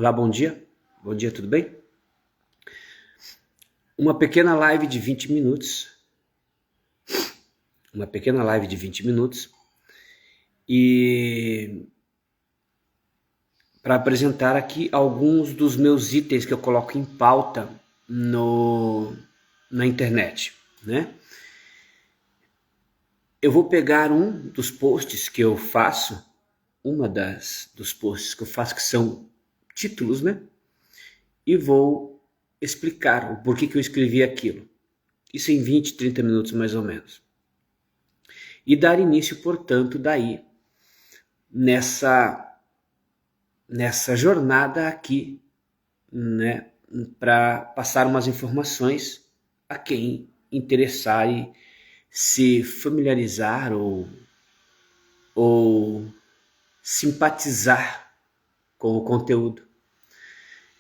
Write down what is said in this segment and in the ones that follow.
Olá, bom dia. Bom dia, tudo bem? Uma pequena live de 20 minutos. E para apresentar aqui alguns dos meus itens que eu coloco em pauta na internet, né? Eu vou pegar um dos posts que eu faço, dos posts que eu faço que são títulos, né? E vou explicar o porquê que eu escrevi aquilo. Isso em 20, 30 minutos mais ou menos. E dar início, portanto, daí, nessa jornada aqui, né, para passar umas informações a quem interessar e se familiarizar ou simpatizar com o conteúdo.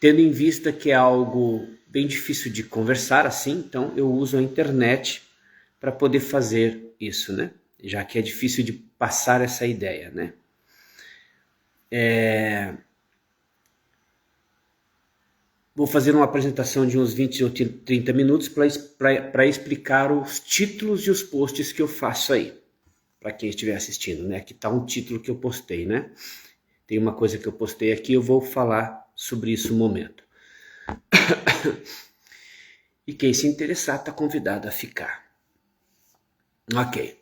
Tendo em vista que é algo bem difícil de conversar assim, então eu uso a internet para poder fazer isso, né? Já que é difícil de passar essa ideia, né? Vou fazer uma apresentação de uns 20 ou 30 minutos para explicar os títulos e os posts que eu faço aí, para quem estiver assistindo, né? Aqui está um título que eu postei, né? Tem uma coisa que eu postei aqui, eu vou falar sobre isso um momento. E quem se interessar está convidado a ficar. Ok.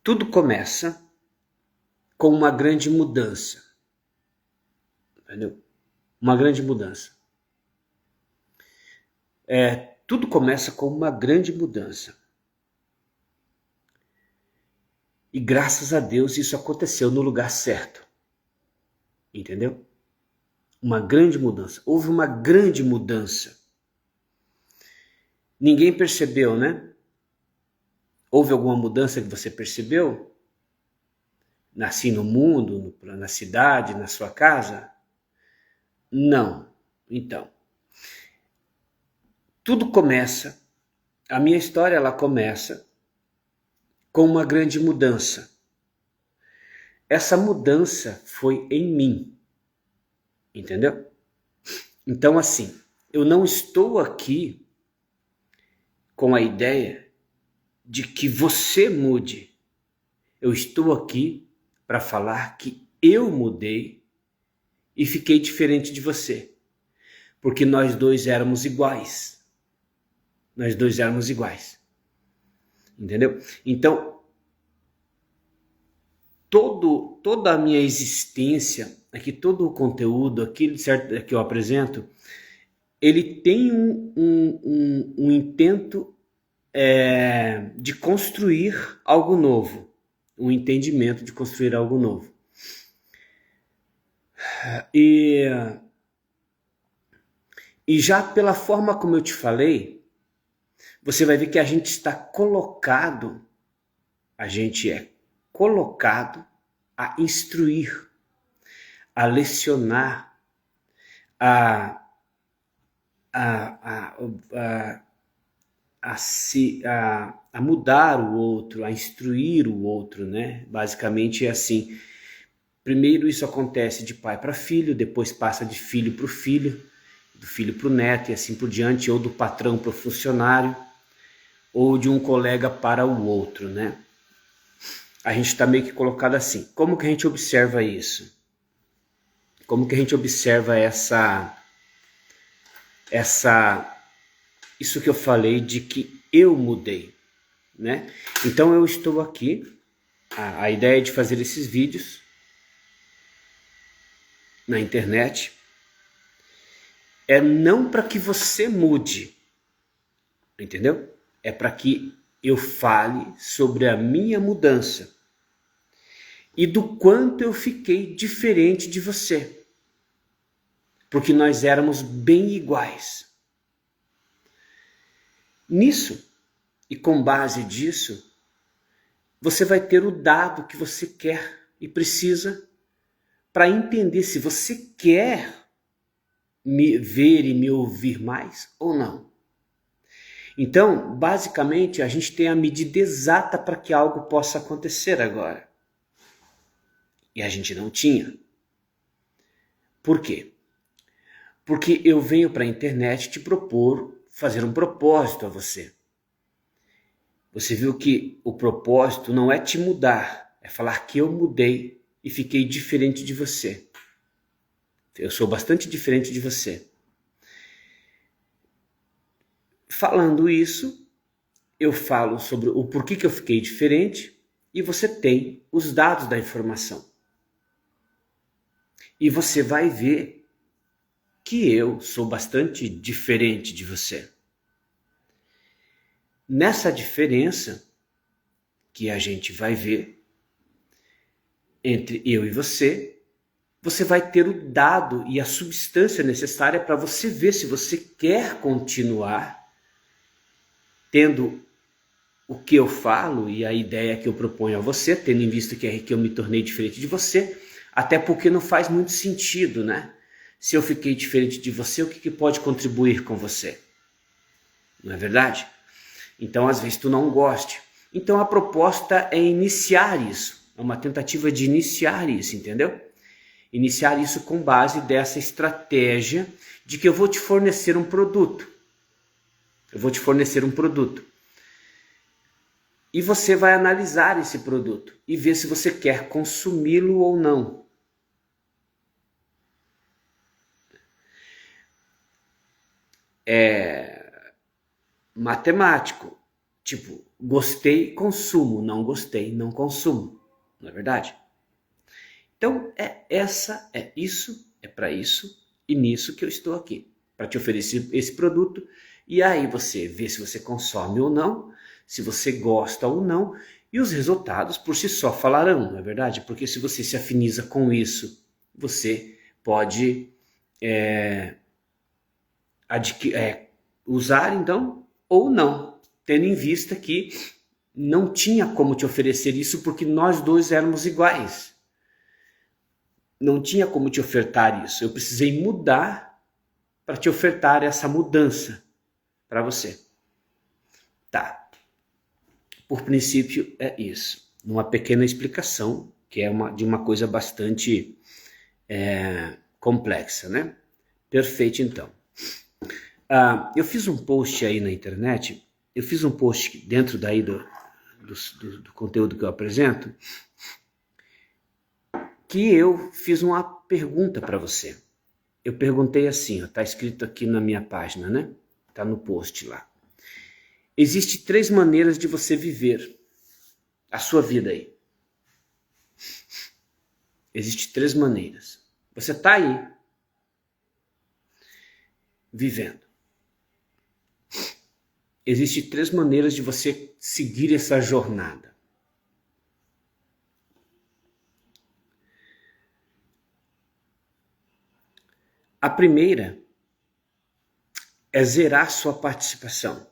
Tudo começa com uma grande mudança. Entendeu? Uma grande mudança. Tudo começa com uma grande mudança. E graças a Deus isso aconteceu no lugar certo. Entendeu? Uma grande mudança. Houve uma grande mudança. Ninguém percebeu, né? Houve alguma mudança que você percebeu? Nasci no mundo, na cidade, na sua casa? Não. Então, tudo começa, a minha história ela começa com uma grande mudança. Essa mudança foi em mim. Entendeu? Então, assim, eu não estou aqui com a ideia de que você mude. Eu estou aqui para falar que eu mudei e fiquei diferente de você. Porque nós dois éramos iguais. Entendeu? Então, toda a minha existência, aqui todo o conteúdo, aquilo certo que eu apresento, ele tem um intento de construir algo novo, um entendimento de construir algo novo. E já pela forma como eu te falei, você vai ver que a gente é colocado a instruir, a lecionar, a mudar o outro, a instruir o outro, né? Basicamente é assim. Primeiro isso acontece de pai para filho, depois passa de filho para o filho, do filho para o neto e assim por diante, ou do patrão para o funcionário, ou de um colega para o outro, né? A gente está meio que colocado assim. Como que a gente observa isso? Como que a gente observa isso que eu falei de que eu mudei, né? Então eu estou aqui, a ideia de fazer esses vídeos na internet é não para que você mude, entendeu? É para que eu fale sobre a minha mudança e do quanto eu fiquei diferente de você, porque nós éramos bem iguais. Nisso, e com base disso, você vai ter o dado que você quer e precisa para entender se você quer me ver e me ouvir mais ou não. Então, basicamente, a gente tem a medida exata para que algo possa acontecer agora. E a gente não tinha. Por quê? Porque eu venho para a internet te propor fazer um propósito a você. Você viu que o propósito não é te mudar, é falar que eu mudei e fiquei diferente de você. Eu sou bastante diferente de você. Falando isso, eu falo sobre o porquê que eu fiquei diferente e você tem os dados da informação. E você vai ver que eu sou bastante diferente de você. Nessa diferença que a gente vai ver entre eu e você, você vai ter o dado e a substância necessária para você ver se você quer continuar tendo o que eu falo e a ideia que eu proponho a você, tendo em vista que eu me tornei diferente de você, até porque não faz muito sentido, né? Se eu fiquei diferente de você, o que pode contribuir com você? Não é verdade? Então, às vezes, tu não goste. Então, a proposta é iniciar isso. É uma tentativa de iniciar isso, entendeu? Iniciar isso com base dessa estratégia de que eu vou te fornecer um produto. Eu vou te fornecer um produto. E você vai analisar esse produto e ver se você quer consumi-lo ou não. É matemático. Tipo, gostei, consumo. Não gostei, não consumo. Não é verdade? Então, é isso, é para isso e nisso que eu estou aqui. Para te oferecer esse produto. E aí você vê se você consome ou não, se você gosta ou não. E os resultados por si só falarão, não é verdade? Porque se você se afiniza com isso, você pode usar então ou não, tendo em vista que não tinha como te oferecer isso porque nós dois éramos iguais. Não tinha como te ofertar isso. Eu precisei mudar para te ofertar essa mudança para você. Tá. Por princípio é isso. Uma pequena explicação, que é de uma coisa bastante complexa, né? Perfeito, então. Eu fiz um post aí na internet, eu fiz um post dentro daí do conteúdo que eu apresento, que eu fiz uma pergunta para você. Eu perguntei assim, ó, tá escrito aqui na minha página, né? Tá no post lá. Existem 3 maneiras de você viver a sua vida aí. Existem 3 maneiras. Você tá aí vivendo. Existem 3 maneiras de você seguir essa jornada. A primeira é zerar sua participação.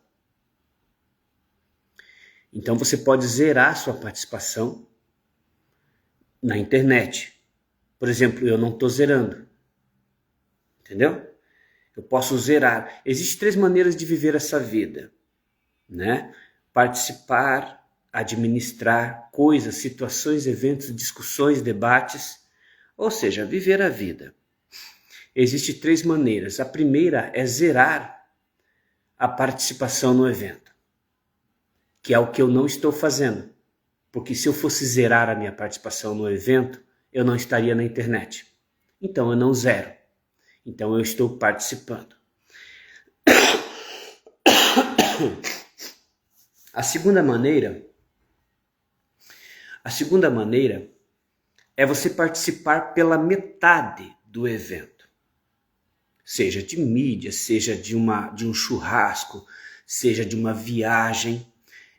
Então você pode zerar sua participação na internet. Por exemplo, eu não estou zerando. Entendeu? Eu posso zerar. Existem 3 maneiras de viver essa vida, né? Participar, administrar coisas, situações, eventos, discussões, debates, ou seja, viver a vida. Existem 3 maneiras. A primeira é zerar a participação no evento, que é o que eu não estou fazendo. Porque se eu fosse zerar a minha participação no evento, eu não estaria na internet. Então eu não zero. Então eu estou participando. A segunda maneira é você participar pela metade do evento. Seja de mídia, seja de um churrasco, seja de uma viagem,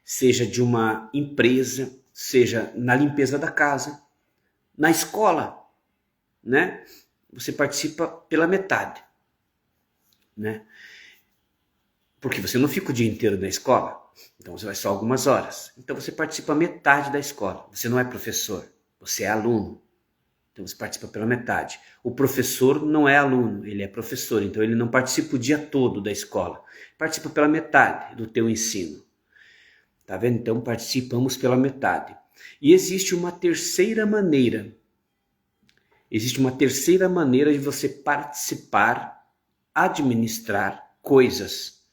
seja de uma empresa, seja na limpeza da casa, na escola, né? Você participa pela metade, né? Porque você não fica o dia inteiro na escola, então você vai só algumas horas. Então você participa metade da escola. Você não é professor, você é aluno. Então você participa pela metade. O professor não é aluno, ele é professor, então ele não participa o dia todo da escola. Participa pela metade do teu ensino. Tá vendo? Então participamos pela metade. E existe uma terceira maneira. Existe uma terceira maneira de você participar administrar coisas,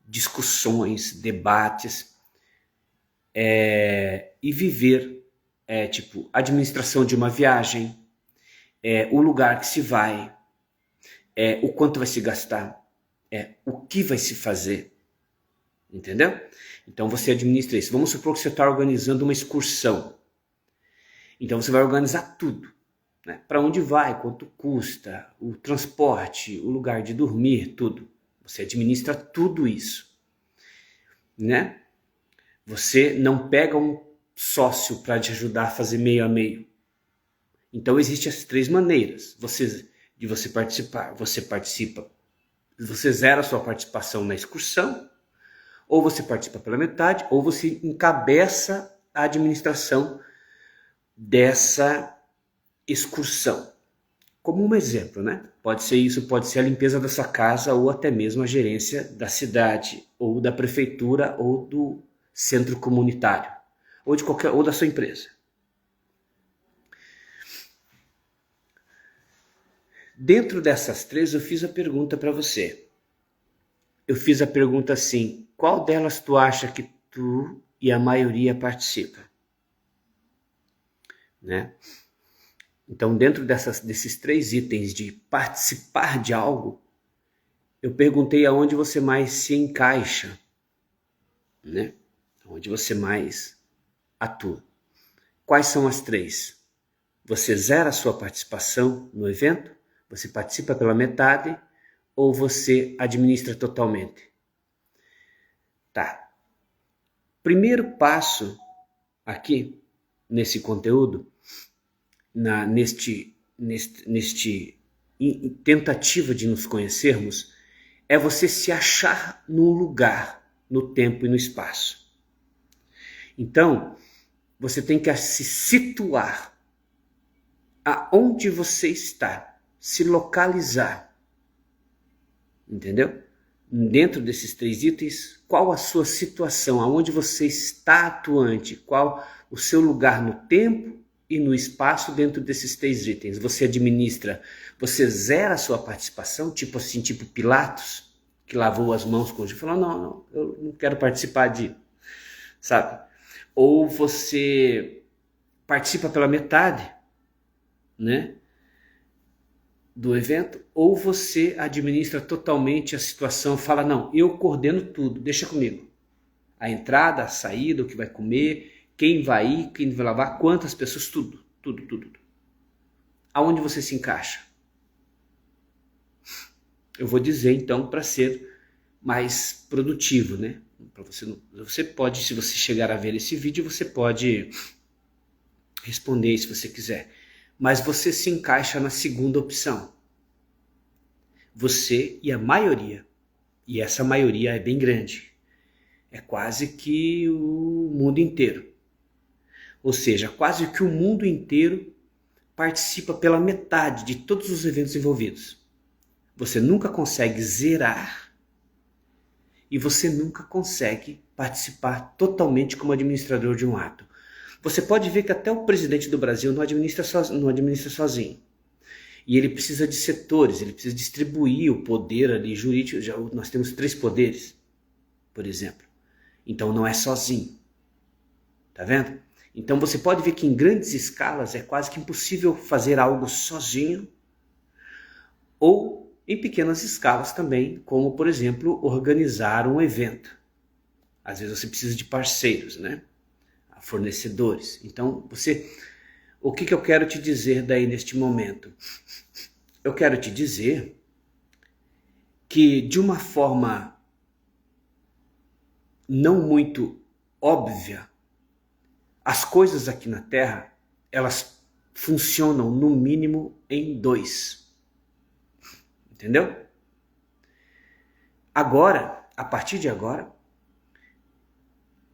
discussões, debates, e viver, tipo, administração de uma viagem, o lugar que se vai, o quanto vai se gastar, o que vai se fazer, entendeu? Então você administra isso. Vamos supor que você está organizando uma excursão. Então você vai organizar tudo, né? Para onde vai, quanto custa, o transporte, o lugar de dormir, tudo. Você administra tudo isso, né? Você não pega um sócio para te ajudar a fazer meio a meio. Então existem as três maneiras de você participar. Você participa, você zera a sua participação na excursão, ou você participa pela metade, ou você encabeça a administração dessa excursão. Como um exemplo, né? Pode ser isso, pode ser a limpeza da sua casa, ou até mesmo a gerência da cidade, ou da prefeitura, ou do centro comunitário, ou da sua empresa. Dentro dessas três, eu fiz a pergunta para você. Eu fiz a pergunta assim: qual delas tu acha que tu e a maioria participa? Né? Então, dentro desses três itens de participar de algo, eu perguntei aonde você mais se encaixa, né? Onde você mais atua. Quais são as três? Você zera a sua participação no evento? Você participa pela metade? Ou você administra totalmente? Tá. Primeiro passo aqui, nesse conteúdo, neste tentativa de nos conhecermos, é você se achar num lugar, no tempo e no espaço. Então, você tem que se situar aonde você está, se localizar. Entendeu? Dentro desses três itens, qual a sua situação, aonde você está atuante, qual o seu lugar no tempo e no espaço dentro desses três itens. Você administra, você zera a sua participação, tipo assim, tipo Pilatos, que lavou as mãos com o Jesus e falou, não, eu não quero participar de, sabe? Ou você participa pela metade, né, do evento, ou você administra totalmente a situação, fala, não, eu coordeno tudo, deixa comigo. A entrada, a saída, o que vai comer, quem vai ir, quem vai lavar, quantas pessoas, tudo. Aonde você se encaixa? Eu vou dizer então para ser mais produtivo, né? Você pode, se você chegar a ver esse vídeo, você pode responder se você quiser. Mas você se encaixa na segunda opção. Você e a maioria. E essa maioria é bem grande. É quase que o mundo inteiro. Ou seja, quase que o mundo inteiro participa pela metade de todos os eventos envolvidos. Você nunca consegue zerar e você nunca consegue participar totalmente como administrador de um ato. Você pode ver que até o presidente do Brasil não administra sozinho. E ele precisa de setores, ele precisa distribuir o poder ali jurídico. Nós temos 3 poderes, por exemplo. Então não é sozinho. Tá vendo? Então você pode ver que em grandes escalas é quase que impossível fazer algo sozinho, ou em pequenas escalas também, como por exemplo organizar um evento. Às vezes você precisa de parceiros, né? Fornecedores. Então o que eu quero te dizer daí neste momento? Eu quero te dizer que de uma forma não muito óbvia, as coisas aqui na Terra, elas funcionam no mínimo em 2. Entendeu? Agora, a partir de agora,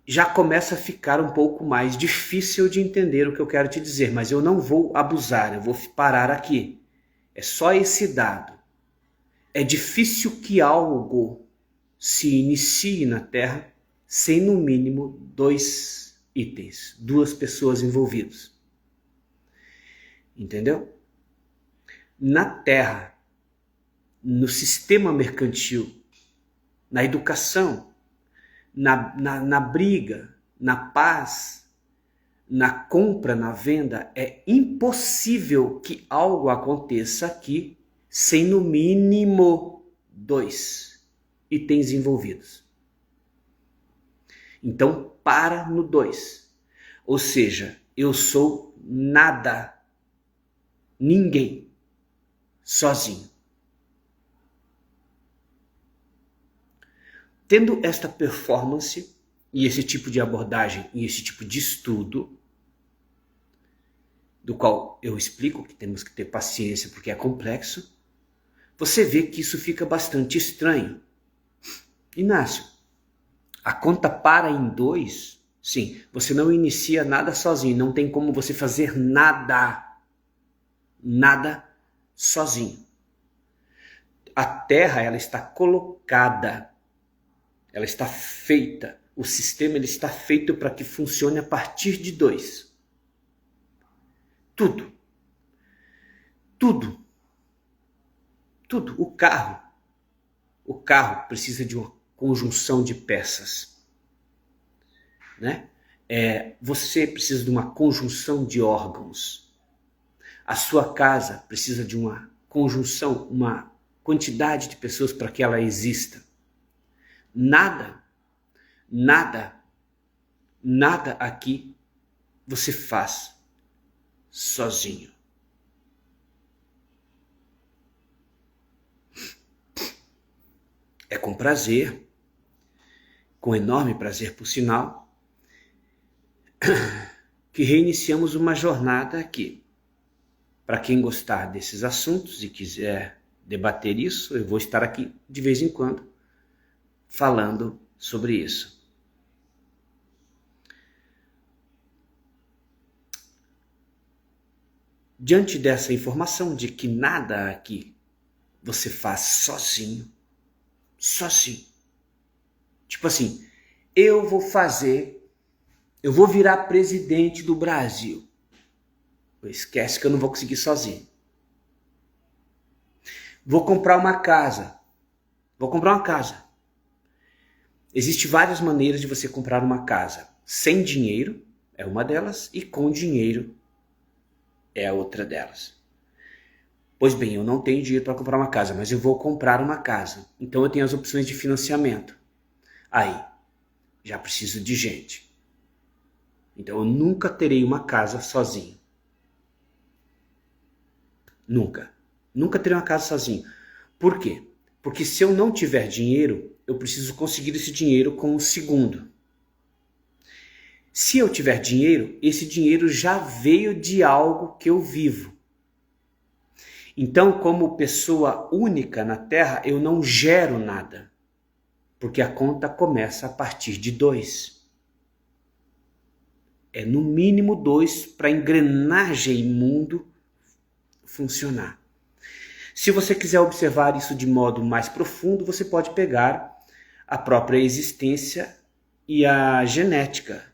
já começa a ficar um pouco mais difícil de entender o que eu quero te dizer, mas eu não vou abusar, eu vou parar aqui. É só esse dado. É difícil que algo se inicie na Terra sem no mínimo 2 itens, 2 pessoas envolvidas. Entendeu? Na Terra, no sistema mercantil, na educação, na briga, na paz, na compra, na venda, é impossível que algo aconteça aqui sem no mínimo 2 itens envolvidos. Então, para no 2. Ou seja, eu sou nada, ninguém, sozinho. Tendo esta performance e esse tipo de abordagem e esse tipo de estudo, do qual eu explico que temos que ter paciência porque é complexo, você vê que isso fica bastante estranho. Inácio, a conta para em 2? Sim, você não inicia nada sozinho, não tem como você fazer nada sozinho. A Terra, ela está colocada, ela está feita, o sistema ele está feito para que funcione a partir de 2. Tudo. O carro precisa de uma conjunção de peças, né? Você precisa de uma conjunção de órgãos. A sua casa precisa de uma conjunção, uma quantidade de pessoas para que ela exista. Nada aqui você faz sozinho. É com prazer, com enorme prazer por sinal, que reiniciamos uma jornada aqui. Para quem gostar desses assuntos e quiser debater isso, eu vou estar aqui de vez em quando falando sobre isso. Diante dessa informação de que nada aqui você faz sozinho. Tipo assim, eu vou virar presidente do Brasil. Esquece que eu não vou conseguir sozinho. Vou comprar uma casa. Existem várias maneiras de você comprar uma casa. Sem dinheiro é uma delas e com dinheiro é a outra delas. Pois bem, eu não tenho dinheiro para comprar uma casa, mas eu vou comprar uma casa. Então eu tenho as opções de financiamento. Aí, já preciso de gente. Então eu nunca terei uma casa sozinho. Nunca terei uma casa sozinho. Por quê? Porque se eu não tiver dinheiro, eu preciso conseguir esse dinheiro com o segundo. Se eu tiver dinheiro, esse dinheiro já veio de algo que eu vivo. Então, como pessoa única na Terra, eu não gero nada. Porque a conta começa a partir de 2. É no mínimo 2 para a engrenagem mundo funcionar. Se você quiser observar isso de modo mais profundo, você pode pegar a própria existência e a genética.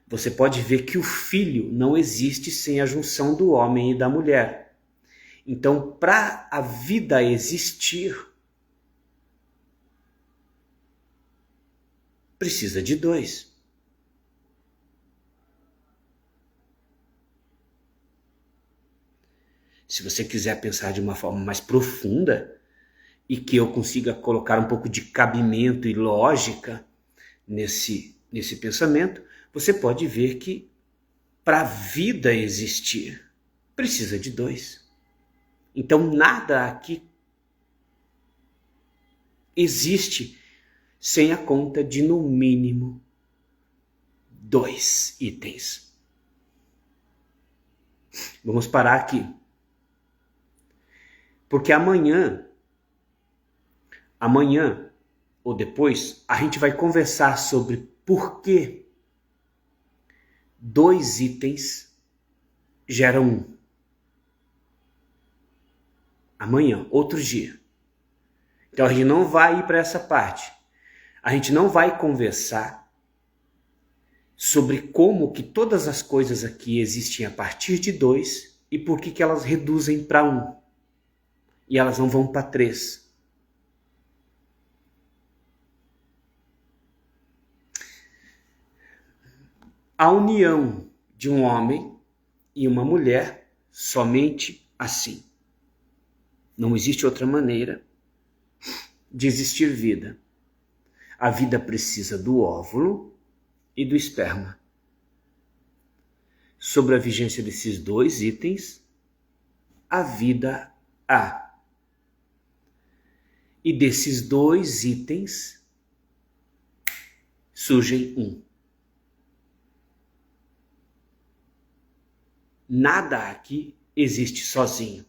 Você pode ver que o filho não existe sem a junção do homem e da mulher. Então, para a vida existir, precisa de 2. Se você quiser pensar de uma forma mais profunda e que eu consiga colocar um pouco de cabimento e lógica nesse pensamento, você pode ver que para a vida existir, precisa de 2. Então nada aqui existe sem a conta de no mínimo 2 itens. Vamos parar aqui. Porque amanhã ou depois, a gente vai conversar sobre por que 2 itens geram 1. Amanhã, outro dia. Então a gente não vai ir para essa parte. A gente não vai conversar sobre como que todas as coisas aqui existem a partir de 2 e por que elas reduzem para 1. e elas não vão para 3. A união de um homem e uma mulher somente assim. Não existe outra maneira de existir vida. A vida precisa do óvulo e do esperma. Sobre a vigência desses 2 itens, a vida há. E desses 2 itens, surgem um. Nada aqui existe sozinho.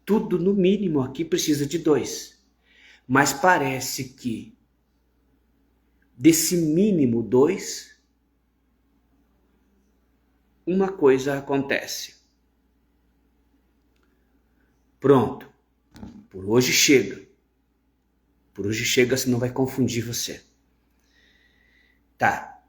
Tudo, no mínimo, aqui precisa de 2. Mas parece que desse mínimo 2, uma coisa acontece. Pronto. Por hoje chega. Por hoje chega, senão vai confundir você. Tá.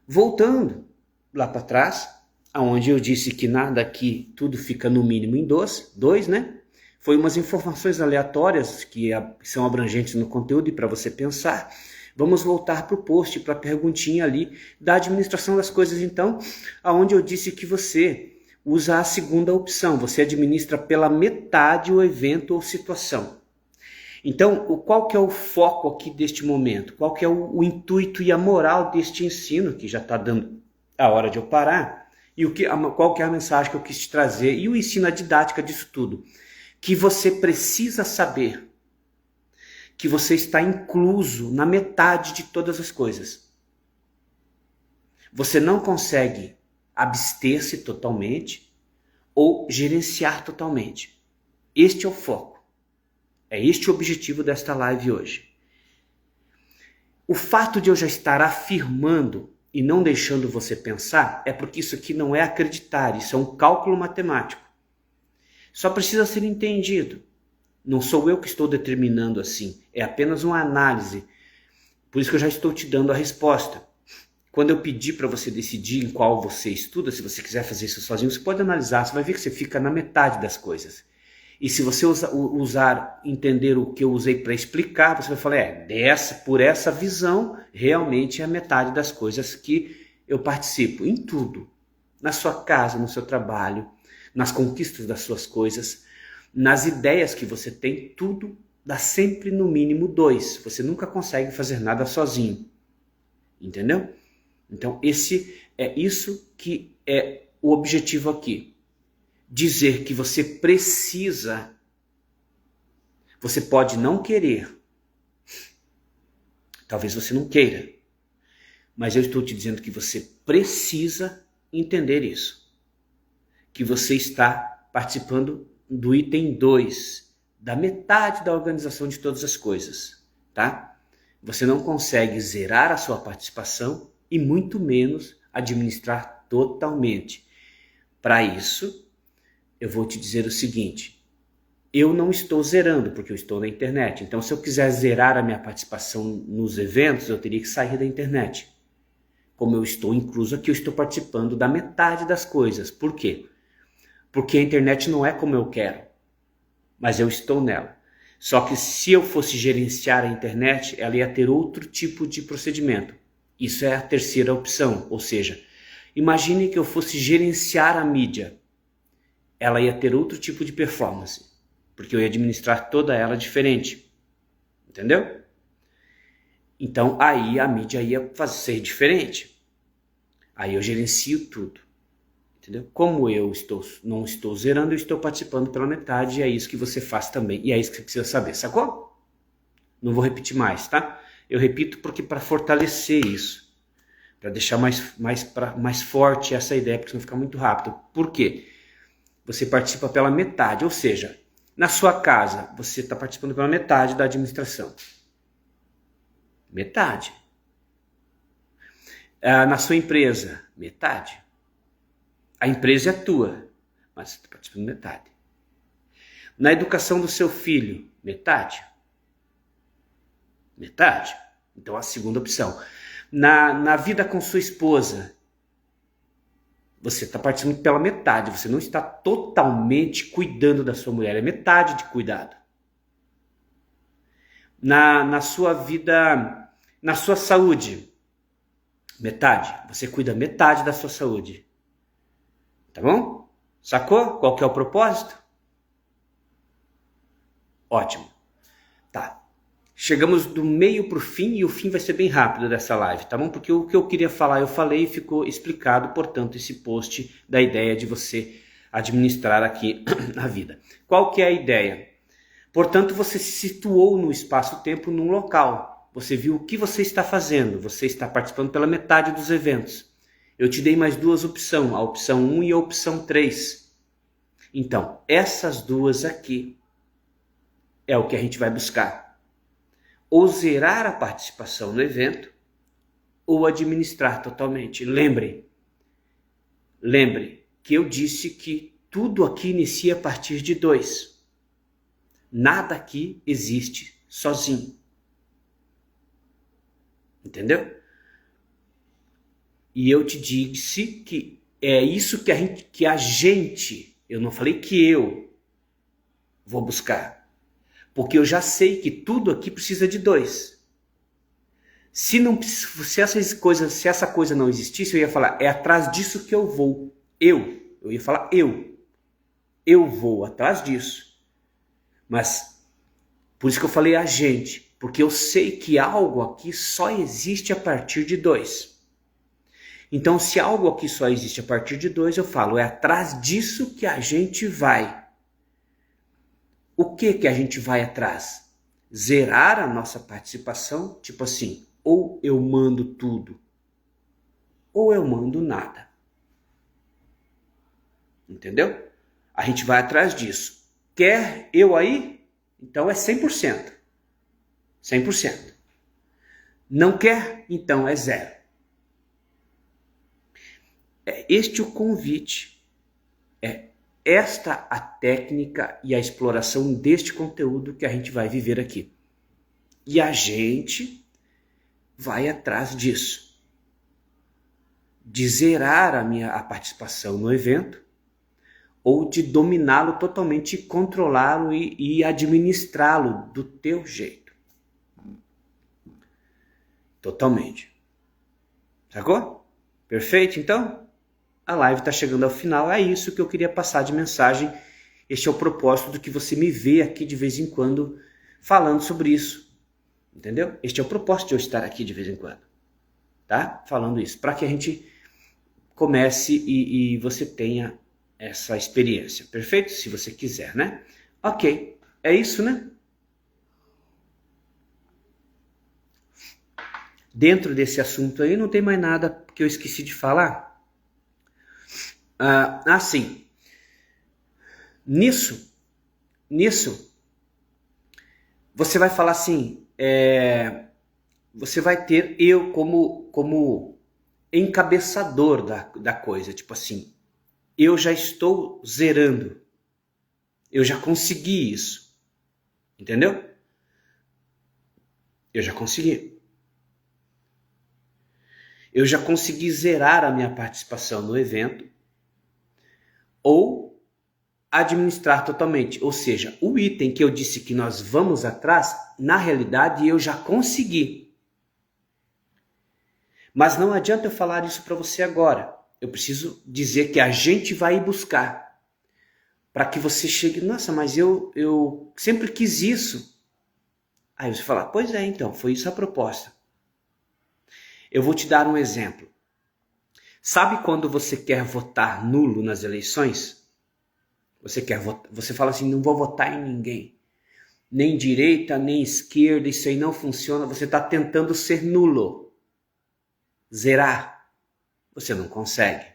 Voltando lá para trás, aonde eu disse que nada aqui, tudo fica no mínimo em 2, né? Foi umas informações aleatórias que são abrangentes no conteúdo e para você pensar. Vamos voltar para o post, para a perguntinha ali da administração das coisas, então, aonde eu disse que você usa a segunda opção, você administra pela metade o evento ou situação. Então, qual que é o foco aqui deste momento? Qual que é o intuito e a moral deste ensino, que já está dando a hora de eu parar? E qual que é a mensagem que eu quis te trazer? E o ensino, a didática disso tudo? Que você precisa saber que você está incluso na metade de todas as coisas. Você não consegue abster-se totalmente ou gerenciar totalmente. Este é o foco. É este o objetivo desta live hoje. O fato de eu já estar afirmando e não deixando você pensar é porque isso aqui não é acreditar, isso é um cálculo matemático. Só precisa ser entendido. Não sou eu que estou determinando assim, é apenas uma análise. Por isso que eu já estou te dando a resposta. Quando eu pedir para você decidir em qual você estuda, se você quiser fazer isso sozinho, você pode analisar, você vai ver que você fica na metade das coisas. E se você entender o que eu usei para explicar, você vai falar, por essa visão, realmente é a metade das coisas que eu participo. Em tudo. Na sua casa, no seu trabalho, nas conquistas das suas coisas, nas ideias que você tem, tudo dá sempre no mínimo 2. Você nunca consegue fazer nada sozinho. Entendeu? Então, isso que é o objetivo aqui. Dizer que você precisa. Você pode não querer. Talvez você não queira. Mas eu estou te dizendo que você precisa entender isso. Que você está participando do item 2, da metade da organização de todas as coisas, tá? Você não consegue zerar a sua participação e muito menos administrar totalmente. Para isso, eu vou te dizer o seguinte, eu não estou zerando porque eu estou na internet, então se eu quiser zerar a minha participação nos eventos, eu teria que sair da internet. Como eu estou incluso aqui, eu estou participando da metade das coisas. Por quê? Porque a internet não é como eu quero, mas eu estou nela. Só que se eu fosse gerenciar a internet, ela ia ter outro tipo de procedimento. Isso é a terceira opção, ou seja, imagine que eu fosse gerenciar a mídia. Ela ia ter outro tipo de performance, porque eu ia administrar toda ela diferente. Entendeu? Então aí a mídia ia ser diferente. Aí eu gerencio tudo. Entendeu? Como eu não estou zerando, eu estou participando pela metade e é isso que você faz também. E é isso que você precisa saber, sacou? Não vou repetir mais, tá? Eu repito porque para fortalecer isso, para deixar mais forte essa ideia, porque senão fica muito rápido. Por quê? Você participa pela metade, ou seja, na sua casa, você está participando pela metade da administração. Metade. Na sua empresa, metade. A empresa é tua, mas você está participando metade. Na educação do seu filho, metade. Metade. Então a segunda opção. Na vida com sua esposa, Você está participando pela metade, você não está totalmente cuidando da sua mulher, é metade de cuidado. Na sua vida, na sua saúde, metade, você cuida metade da sua saúde. Tá bom? Sacou qual que é o propósito? Ótimo. Tá. Chegamos do meio pro fim e o fim vai ser bem rápido dessa live, tá bom? Porque o que eu queria falar eu falei e ficou explicado, portanto, esse post da ideia de você administrar aqui a vida. Qual que é a ideia? Portanto, você se situou no espaço-tempo num local. Você viu o que você está fazendo. Você está participando pela metade dos eventos. Eu te dei mais duas opções, a opção 1 e a opção 3. Então, essas duas aqui é o que a gente vai buscar. Ou zerar a participação no evento, ou administrar totalmente. Lembre que eu disse que tudo aqui inicia a partir de 2. Nada aqui existe sozinho. Entendeu? E eu te disse que é isso que a gente, eu não falei que eu vou buscar. Porque eu já sei que tudo aqui precisa de 2. Se essa coisa não existisse, eu ia falar, é atrás disso que eu vou. Eu ia falar eu vou atrás disso. Mas, por isso que eu falei a gente, porque eu sei que algo aqui só existe a partir de 2. Então, se algo aqui só existe a partir de 2, eu falo, é atrás disso que a gente vai. O que a gente vai atrás? Zerar a nossa participação, tipo assim, ou eu mando tudo, ou eu mando nada. Entendeu? A gente vai atrás disso. Quer eu aí? Então é 100%. 100%. Não quer? Então é 0. É este o convite. É esta a técnica e a exploração deste conteúdo que a gente vai viver aqui. E a gente vai atrás disso. De zerar a participação no evento, ou de dominá-lo totalmente, controlá-lo e administrá-lo do teu jeito. Totalmente. Sacou? Perfeito, então? A live está chegando ao final. É isso que eu queria passar de mensagem. Este é o propósito do que você me vê aqui de vez em quando falando sobre isso. Entendeu? Este é o propósito de eu estar aqui de vez em quando. Tá? Falando isso. Para que a gente comece e você tenha essa experiência, perfeito? Se você quiser, né? Ok, é isso, né? Dentro desse assunto aí não tem mais nada que eu esqueci de falar. Sim. Nisso, você vai falar assim, você vai ter eu como encabeçador da coisa, tipo assim, eu já estou zerando. Eu já consegui isso. Entendeu? Eu já consegui. Eu já consegui zerar a minha participação no evento ou administrar totalmente. Ou seja, o item que eu disse que nós vamos atrás, na realidade eu já consegui. Mas não adianta eu falar isso para você agora. Eu preciso dizer que a gente vai ir buscar. Para que você chegue, nossa, mas eu sempre quis isso. Aí você fala, pois é, então, foi isso a proposta. Eu vou te dar um exemplo. Sabe quando você quer votar nulo nas eleições? Você fala assim, não vou votar em ninguém. Nem direita, nem esquerda, isso aí não funciona. Você está tentando ser nulo. Zerar. Você não consegue.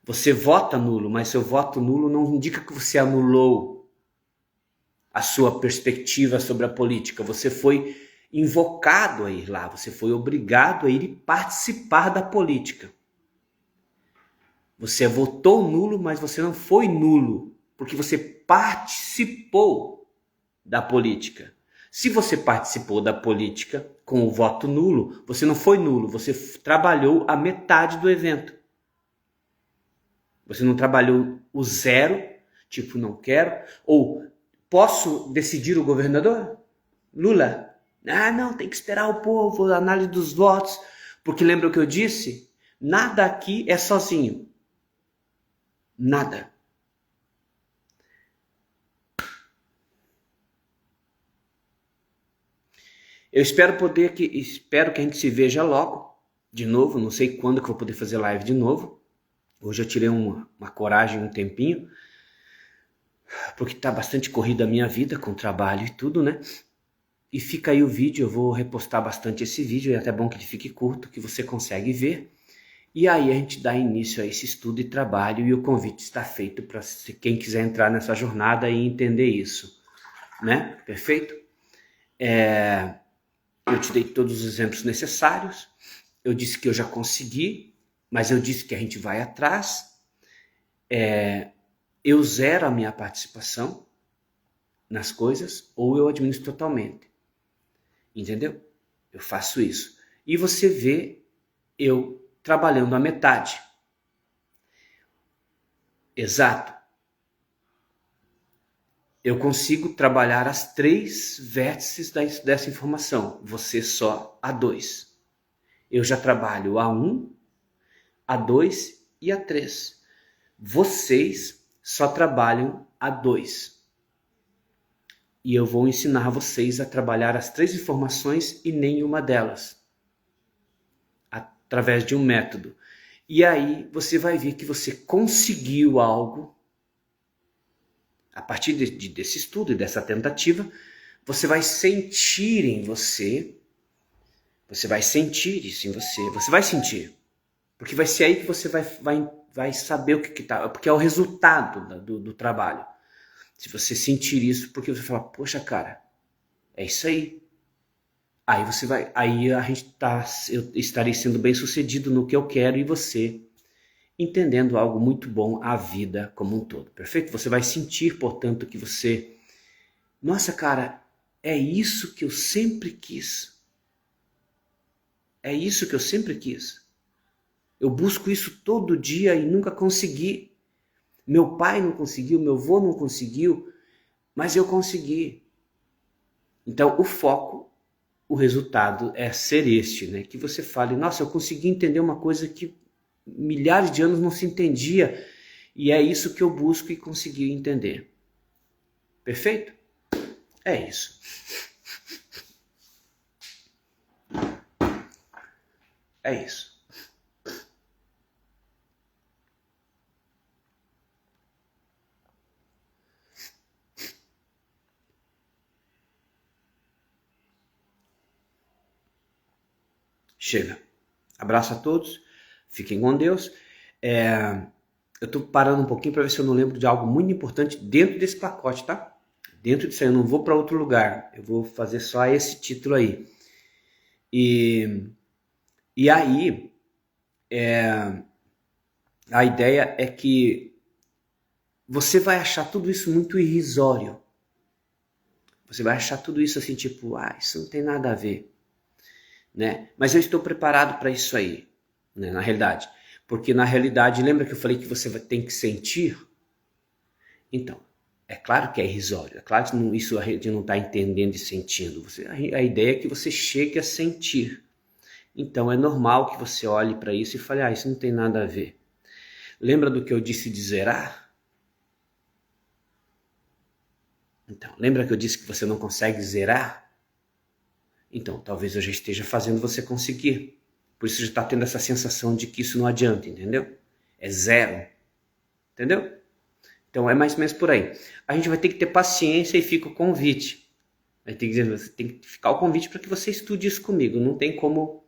Você vota nulo, mas seu voto nulo não indica que você anulou a sua perspectiva sobre a política. Você foi invocado a ir lá, você foi obrigado a ir e participar da política. Você votou nulo, mas você não foi nulo, porque você participou da política. Se você participou da política com o voto nulo, você não foi nulo, você trabalhou a metade do evento. Você não trabalhou o zero, tipo, não quero. Ou, posso decidir o governador? Lula. Ah, não, tem que esperar o povo, a análise dos votos. Porque lembra o que eu disse? Nada aqui é sozinho. Nada. Eu espero que a gente se veja logo, de novo. Não sei quando que eu vou poder fazer live de novo. Hoje eu tirei uma coragem, um tempinho, porque tá bastante corrida a minha vida, com trabalho e tudo, né? E fica aí o vídeo, eu vou repostar bastante esse vídeo, é até bom que ele fique curto, que você consegue ver. E aí a gente dá início a esse estudo e trabalho, e o convite está feito para quem quiser entrar nessa jornada e entender isso, né? Perfeito? Eu te dei todos os exemplos necessários, eu disse que eu já consegui, mas eu disse que a gente vai atrás. Eu zero a minha participação nas coisas, ou eu administro totalmente. Entendeu? Eu faço isso. E você vê eu trabalhando a metade. Exato. Eu consigo trabalhar as 3 vértices dessa informação. Você só a 2. Eu já trabalho a 1, a 2 e a 3. Vocês só trabalham a 2. E eu vou ensinar vocês a trabalhar as 3 informações e nenhuma delas, através de um método. E aí você vai ver que você conseguiu algo. A partir desse estudo e dessa tentativa, você vai sentir em você, você vai sentir isso em você, você vai sentir. Porque vai ser aí que você vai saber o que tá, porque é o resultado do trabalho. Se você sentir isso, porque você fala, poxa, cara, é isso aí. Aí você vai, aí eu estarei sendo bem sucedido no que eu quero e você entendendo algo muito bom, a vida como um todo. Perfeito? Você vai sentir, portanto, que você, nossa, cara, é isso que eu sempre quis. É isso que eu sempre quis. Eu busco isso todo dia e nunca consegui. Meu pai não conseguiu, meu avô não conseguiu, mas eu consegui. Então, o foco, o resultado é ser este, né? Que você fale, nossa, eu consegui entender uma coisa que milhares de anos não se entendia, e é isso que eu busco e consegui entender. Perfeito? É isso. É isso. Chega. Abraço a todos. Fiquem com Deus. Eu tô parando um pouquinho para ver se eu não lembro de algo muito importante dentro desse pacote, tá? Dentro disso aí, eu não vou para outro lugar. Eu vou fazer só esse título aí. E aí, a ideia é que você vai achar tudo isso muito irrisório. Você vai achar tudo isso assim, tipo, isso não tem nada a ver. Né? Mas eu estou preparado para isso aí, né? Na realidade. Porque na realidade, lembra que eu falei que você tem que sentir? Então, é claro que é irrisório, é claro que isso a gente não está entendendo e sentindo. A ideia é que você chegue a sentir. Então é normal que você olhe para isso e fale, isso não tem nada a ver. Lembra do que eu disse de zerar? Então, lembra que eu disse que você não consegue zerar? Então, talvez eu já esteja fazendo você conseguir. Por isso já está tendo essa sensação de que isso não adianta, entendeu? É zero. Entendeu? Então é mais ou menos por aí. A gente vai ter que ter paciência e fica o convite. Vai ter que dizer, você tem que ficar o convite para que você estude isso comigo. Não tem como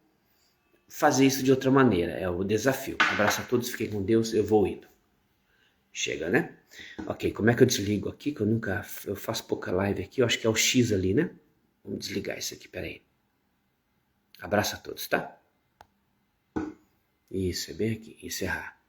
fazer isso de outra maneira. É o desafio. Abraço a todos, fiquem com Deus, eu vou indo. Chega, né? Ok, como é que eu desligo aqui? Que eu faço pouca live aqui. Eu acho que é o X ali, né? Vamos desligar isso aqui, peraí. Abraço a todos, tá? Isso, é bem aqui, encerrar.